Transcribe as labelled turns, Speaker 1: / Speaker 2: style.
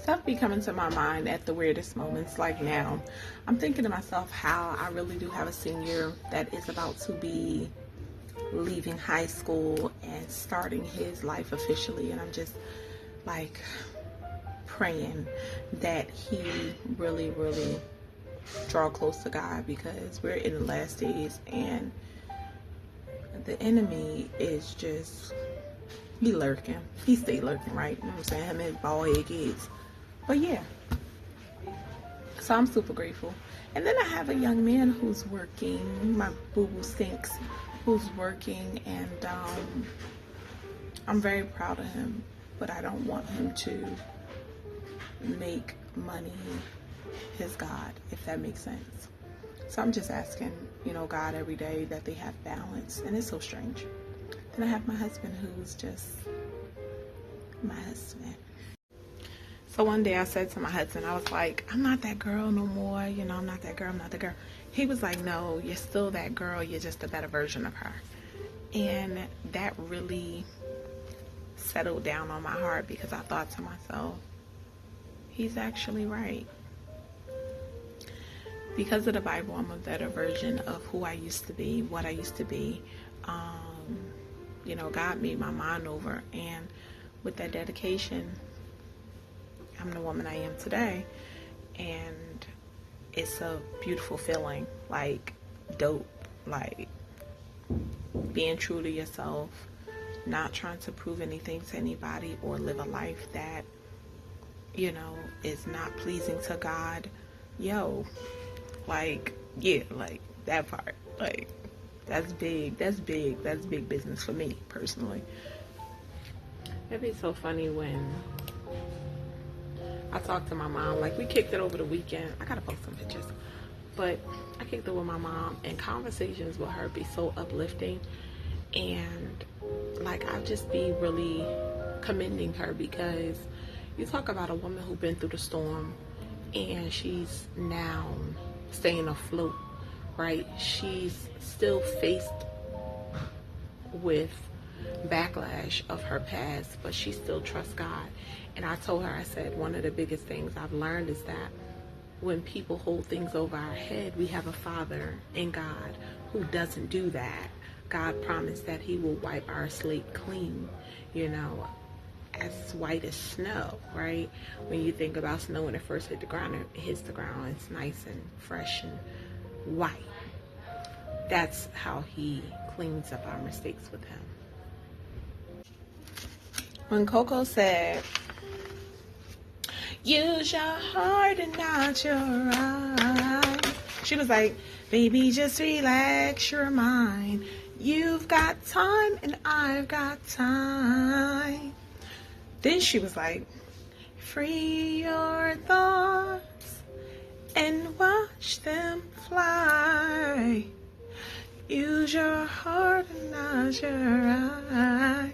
Speaker 1: Stuff be coming to my mind at the weirdest moments. Like now, I'm thinking to myself how I really do have a senior that is about to be leaving high school and starting his life officially, and I'm just like praying that he really draw close to God, because we're in the last days and the enemy is just, he lurking. He stay lurking, right? You know what I'm saying? Him and his bald head kids. But yeah. So I'm super grateful. And then I have a young man who's working, my boo-boo Stinks, who's working, and I'm very proud of him, but I don't want him to make money his God, if that makes sense. So I'm just asking, you know, God every day that they have balance, and it's so strange. Then I have my husband, who's just my husband. So one day I said to my husband, I was like, I'm not that girl no more, you know, I'm not that girl, I'm not that girl. He was like, no, you're still that girl, you're just a better version of her. And that really settled down on my heart, because I thought to myself, he's actually right. Because of the Bible, I'm a better version of who I used to be, what I used to be. You know, God made my mind over, and with that dedication, I'm the woman I am today. And it's a beautiful feeling, like dope, like being true to yourself, not trying to prove anything to anybody or live a life that, you know, is not pleasing to God. Yo, like, yeah, like that part, like that's big business for me personally. It'd be so funny when I talk to my mom, like we kicked it over the weekend. I gotta post some pictures, but I kicked it with my mom, and conversations with her be so uplifting, and like I just be really commending her, because you talk about a woman who's been through the storm and she's now staying afloat, right? She's still faced with backlash of her past, but she still trusts God. And I told her, I said, one of the biggest things I've learned is that when people hold things over our head, we have a Father in God who doesn't do that. God promised that he will wipe our slate clean, you know, as white as snow, right? When you think about snow when it first hit the ground, it hits the ground, it's nice and fresh and white. That's how he cleans up our mistakes with him. When Coco said, use your heart and not your eyes, she was like, baby, just relax your mind. You've got time and I've got time. Then she was like, free your thoughts and watch them fly. Use your heart and not your eyes.